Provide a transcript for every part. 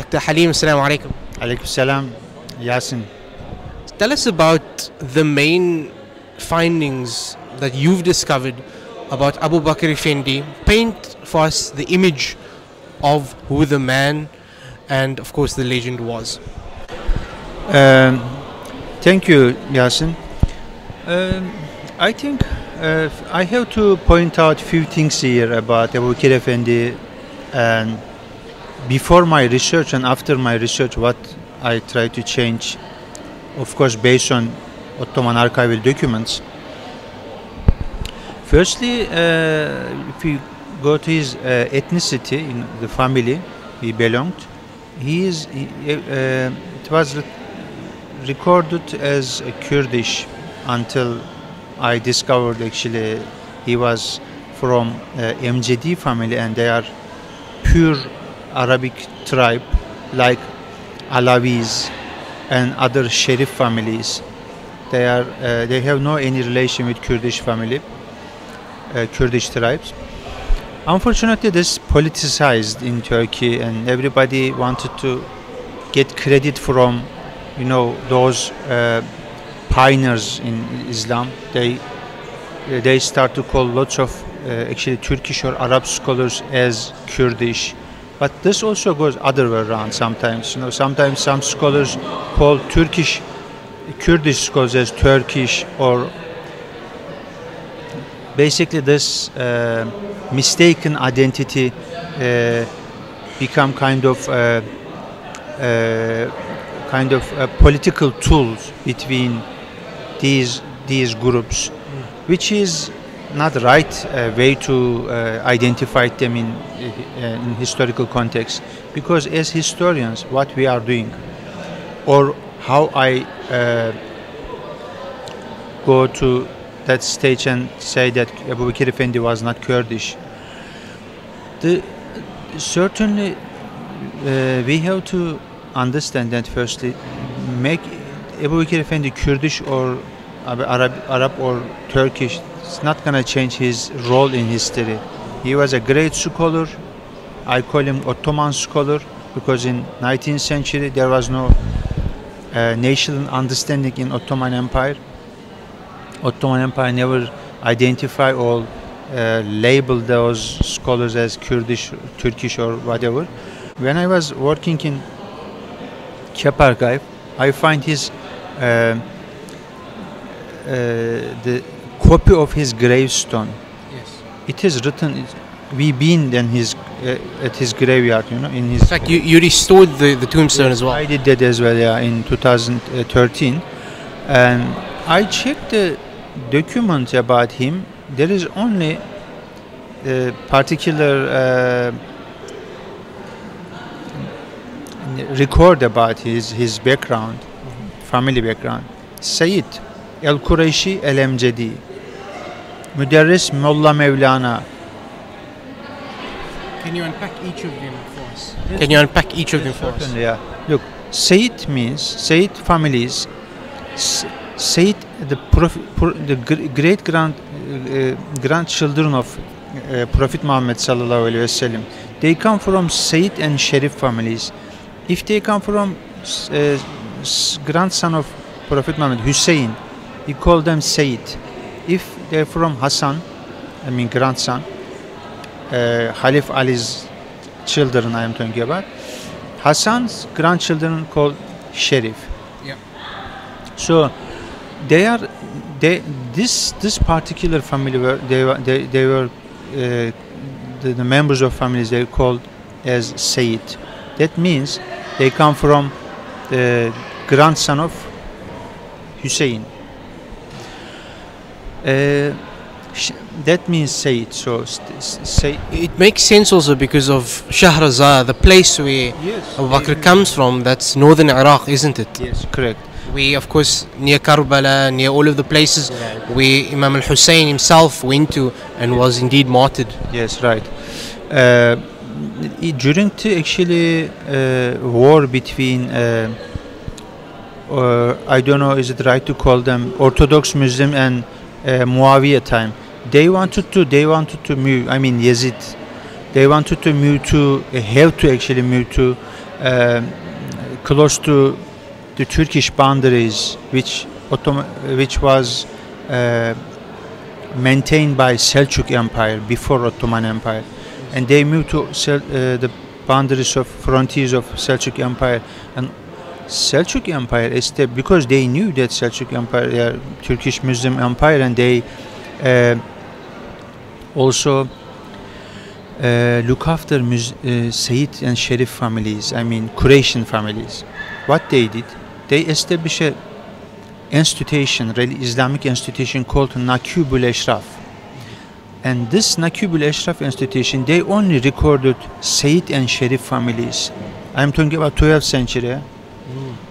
Dr. Halim, assalamu alaikum. Alaikum salam, Yasin. Tell us about the main findings that you've discovered about Abu Bakr Effendi. Paint for us the image of who the man and of course the legend was. Thank you, Yasin. I think I have to point out few things here about Abu Bakr Effendi, and before my research and after my research, what I try to change, of course based on Ottoman archival documents. Firstly, if you go to his ethnicity in the family he belonged, it was recorded as a Kurdish until I discovered actually he was from MJD family, and they are pure Arabic tribe like Alawis and other Sharif families. They have no any relation with Kurdish family, Kurdish tribes. Unfortunately, this politicized in Turkey, and everybody wanted to get credit from, you know, those pioneers in Islam. They start to call lots of actually Turkish or Arab scholars as Kurdish, but this also goes other way around sometimes. You know, sometimes some scholars call Kurdish scholars as Turkish, or basically this mistaken identity become kind of political tools between these groups, which is not the right way to identify them in historical context. Because as historians, what we are doing, or how I go to that stage and say that Abu Bakr Effendi was not Kurdish, certainly we have to understand that firstly, make Abu Bakr Effendi Kurdish or Arab or Turkish, it's not going to change his role in history. He was a great scholar. I call him Ottoman scholar because in 19th century there was no national understanding in Ottoman Empire. Ottoman Empire never identify or label those scholars as Kurdish, Turkish or whatever. When I was working in Kep Archive, I find his the copy of his gravestone. Yes. It is written. We've been then at his graveyard, you know. In fact, you restored the tombstone as well. I did that as well, yeah, in 2013, and I checked the documents about him. There is only a particular record about his background, family background. Sayyid El-Kureyshi El-Emcedi, Müderris Molla Mevlana. Can you unpack each of them for us? Yes. Can you unpack each of them for us? Yeah. Look, Sayyid means Sayyid families. Sayyid, the great grandchildren of Prophet Muhammad sallallahu alaihi wasallam. They come from Sayyid and Sharif families. If they come from grandson of Prophet Muhammad, Hussein, we call them Sayyid. If they're from Hassan, I mean grandson, Khalif Ali's children I am talking about, Hassan's grandchildren called Sharif. Yeah. So this particular family were the members of families they called as Sayyid. That means they come from the grandson of Hussein. That means Sayyid. So it makes sense also because of Shahrazad, the place where Abu Bakr comes from. That's northern Iraq, isn't it? Yes, correct. We, of course, near Karbala, near all of the places where Imam al-Hussein himself went to and was indeed martyred. Yes, right. During the actually war between I don't know, is it right to call them Orthodox Muslim and Muawiyah time, they wanted to move. I mean Yazid, they wanted to move to have to actually move to um, close to the Turkish boundaries, which was maintained by Selçuk Empire before Ottoman Empire, and they moved to the boundaries of frontiers of Selçuk Empire. And Selçuk Empire because they knew that Selçuk Empire, they are Turkish Muslim Empire, and they also look after Sayyid and Sharif families, I mean Quraysh families. What they did, they established an institution, Islamic institution called Nakibul Eshraf. And this Nakibul Eshraf institution, they only recorded Sayyid and Sharif families. I'm talking about 12th century,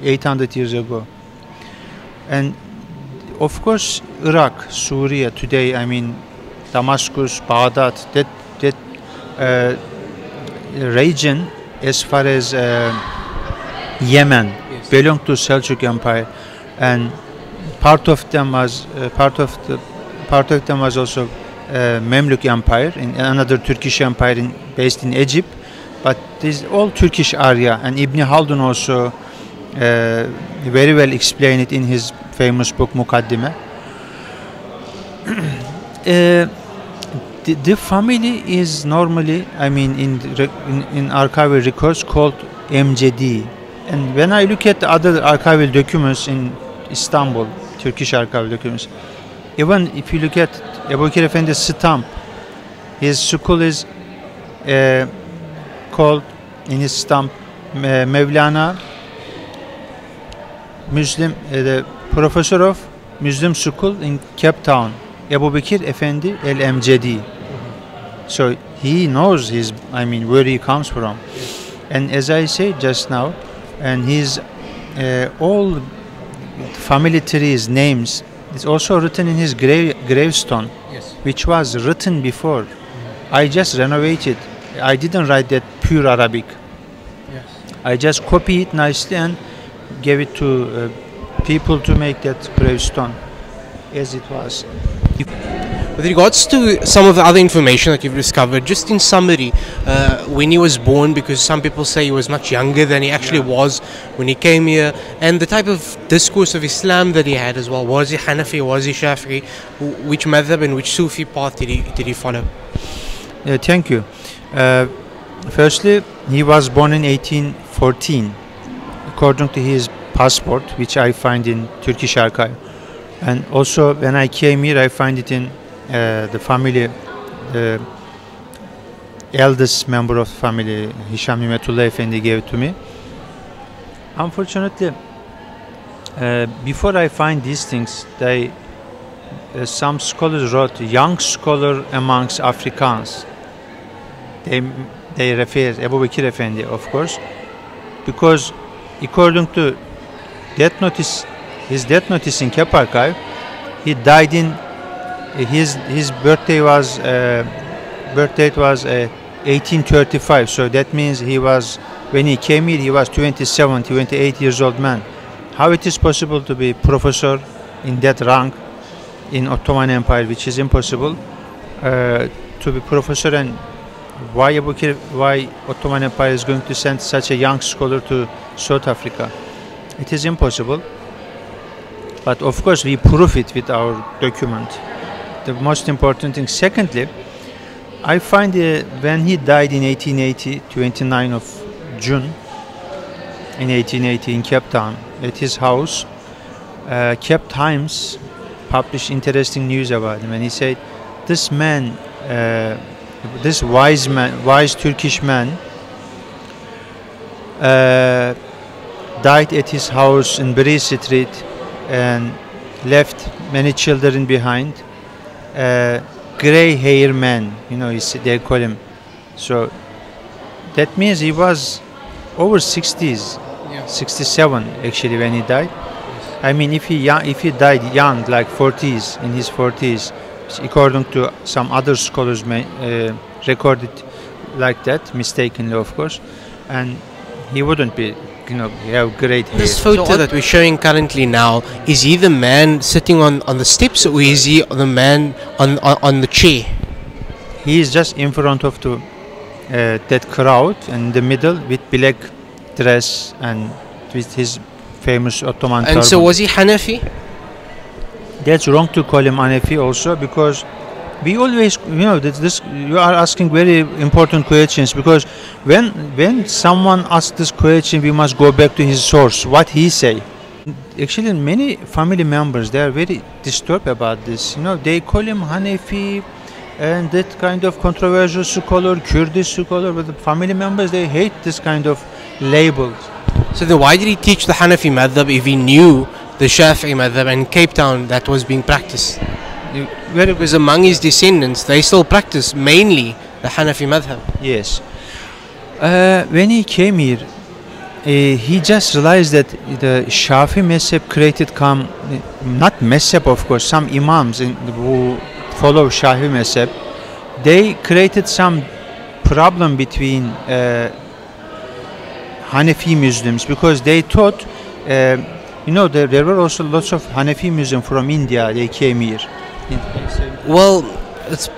800 years ago. And of course, Iraq, Syria today, I mean Damascus, Baghdad, that region as far as Yemen belonged to Selçuk Empire, and part of them was also Memlük Empire, in another Turkish empire based in Egypt. But this is all Turkish area, and Ibn Haldun also very well explained it in his famous book Mukaddime. The family is normally, I mean, in archival records called MJD. And when I look at the other archival documents in Istanbul, Turkish archival documents, even if you look at Abu Bakr Effendi's stamp, his school is called in his stamp Mevlana Muslim, the professor of Muslim school in Cape Town, Abu Bakr Effendi El MJD. So he knows where he comes from. And as I said just now, and his all family trees names is also written in his gravestone, which was written before. I just renovated. I didn't write that pure Arabic. I just copied it nicely and gave it to people to make that gravestone as it was. With regards to some of the other information that you've discovered, just in summary, when he was born, because some people say he was much younger than he actually was when he came here, and the type of discourse of Islam that he had as well. Was he Hanafi, was he Shafi'i? Which madhab and which Sufi path did he follow? Thank you. Firstly, he was born in 1814, according to his passport, which I find in Turkish archive. And also, when I came here, I find it in the family, the eldest member of the family, Hisham Nimetullah Effendi, gave it to me. Unfortunately, before I find these things, some scholars wrote young scholar amongst Africans. They refer Abu Bakr Effendi, of course, because according to death notice, his death notice in Kep Archive, he died in his birthday was 1835. So that means when he came here, he was 28 years old man. How it is possible to be professor in that rank in Ottoman Empire, which is impossible, to be professor, and why Ottoman Empire is going to send such a young scholar to South Africa? It is impossible. But of course, we prove it with our document. The most important thing. Secondly, I find when he died in 1880, 29 of June in 1880 in Cape Town, at his house, Cape Times published interesting news about him, and he said, this man, this wise Turkish man, died at his house in Berry Street and left many children behind. Gray hair man, they call him. So that means he was over 60s, 67 actually when he died. I mean, if he died young, like 40s, in his 40s, according to some other scholars recorded like that, mistakenly of course, and he wouldn't be, he have great hair. This photo that we're showing currently now, is he the man sitting on the steps, or is he the man on the chair? He is just in front of that crowd, in the middle, with black dress and with his famous Ottoman And turban. so was he Hanafi? That's wrong to call him Hanafi also, because we always, this you are asking very important questions, because when someone asks this question, we must go back to his source, what he say. Actually, many family members, they are very disturbed about this. They call him Hanafi and that kind of controversial scholar, Kurdish scholar, but the family members, they hate this kind of labels. So then why did he teach the Hanafi madhab if he knew the Shafi'i madhab, and in Cape Town that was being practiced? Because among his descendants, they still practice mainly the Hanafi madhab. Yes. When he came here, he just realized that the Shafi mezhab created not mezhab of course, some imams who follow Shafi mezhab, they created some problem between Hanafi Muslims, because they thought, there were also lots of Hanafi Muslims from India, they came here. Well, it's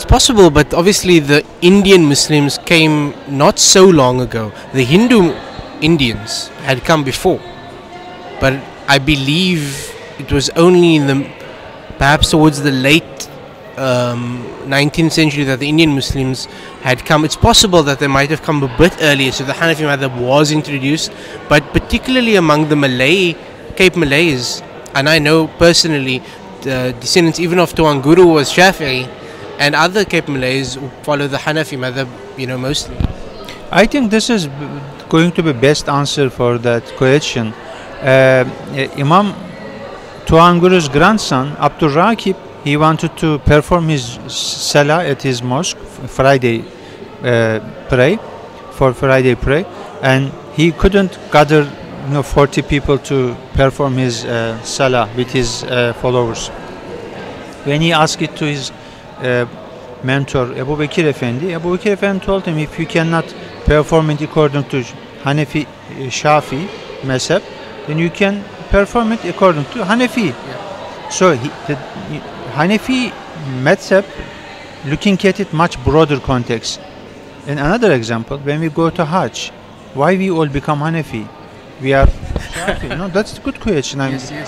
possible, but obviously the Indian Muslims came not so long ago. The Hindu Indians had come before, but I believe it was only perhaps towards the late 19th century that the Indian Muslims had come. It's possible that they might have come a bit earlier, so the Hanafi madhab was introduced, but particularly among the Cape Malays, and I know personally descendants even of Tuan Guru was Shafi'i, and other Cape Malays who follow the Hanafi madhab, mostly. I think this is going to be best answer for that question. Imam Tuan Guru's grandson, Abdul Rakib, he wanted to perform his salah at his mosque, Friday pray, and he couldn't gather 40 people to perform his salah with his followers. When he asked it to his mentor Abu Bakr Effendi, Abu Bakr Effendi told him, if you cannot perform it according to Hanafi Shafi mezhab, then you can perform it according to Hanafi. Yeah. So the Hanafi mezhab, looking at it much broader context. And another example, when we go to Hajj, why we all become Hanafi? We are Shafi. That's a good question.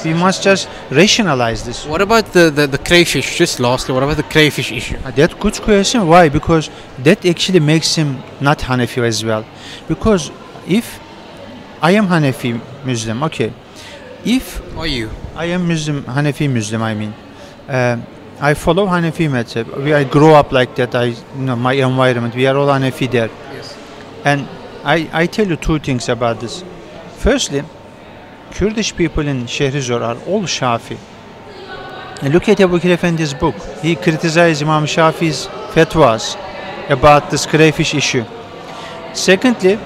We must just rationalize this. What about the crayfish? Just lastly, what about the crayfish issue? That's a good question. Why? Because that actually makes him not Hanafi as well. Because if I am Hanafi Muslim, okay. If are you? I am Hanafi Muslim, I mean. I follow Hanafi mezhab. I grow up like that. My environment, we are all Hanafi there. Yes. And I tell you two things about this. Firstly, Kurdish people in Shehrizor are all Shafi. And look at Abu Bakr Effendi's book. He criticized Imam Shafi's fatwas about this crayfish issue. Secondly,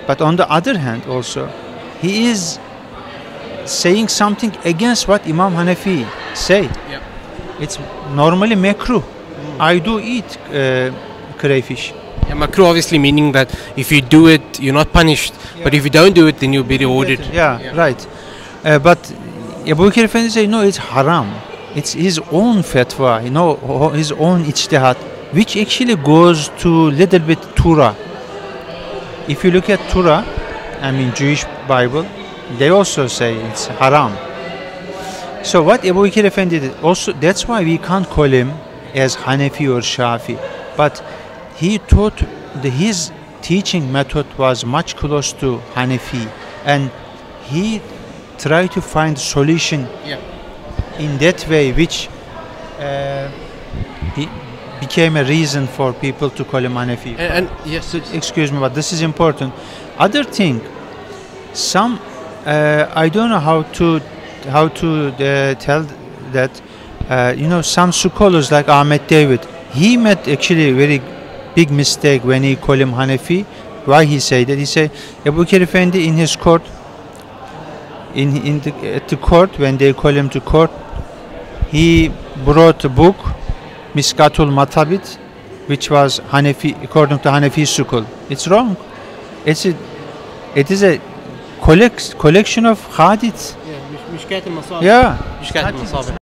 but on the other hand also, he is saying something against what Imam Hanafi say. Yep. It's normally makruh. I do eat crayfish. Yeah, makruh obviously meaning that if you do it, you're not punished. Yeah. But if you don't do it, then you'll be rewarded. Yeah, right. But Abu Bakr Effendi say, no, it's haram. It's his own fatwa, his own ijtihad, which actually goes to little bit Torah. If you look at Torah, Jewish Bible, they also say it's haram. So what Abu Bakr Effendi did, also, that's why we can't call him as Hanafi or Shafi. But he thought his teaching method was much close to Hanafi, and he tried to find solution in that way, which he became a reason for people to call him Hanafi. And yes, so, excuse me, but this is important. Other thing, some I don't know how to tell that. Some scholars like Ahmed David, he made actually a very big mistake when he called him Hanafi. Why he say that? He said Abu Bakr Effendi in his court, at the court, when they call him to court, he brought a book, Miskatul Matabit, which was Hanafi, according to Hanafi school. It's wrong. It is a collection of hadiths. Yeah, Mishkat al-Masabih. Yeah. Mishkat al-Masabih.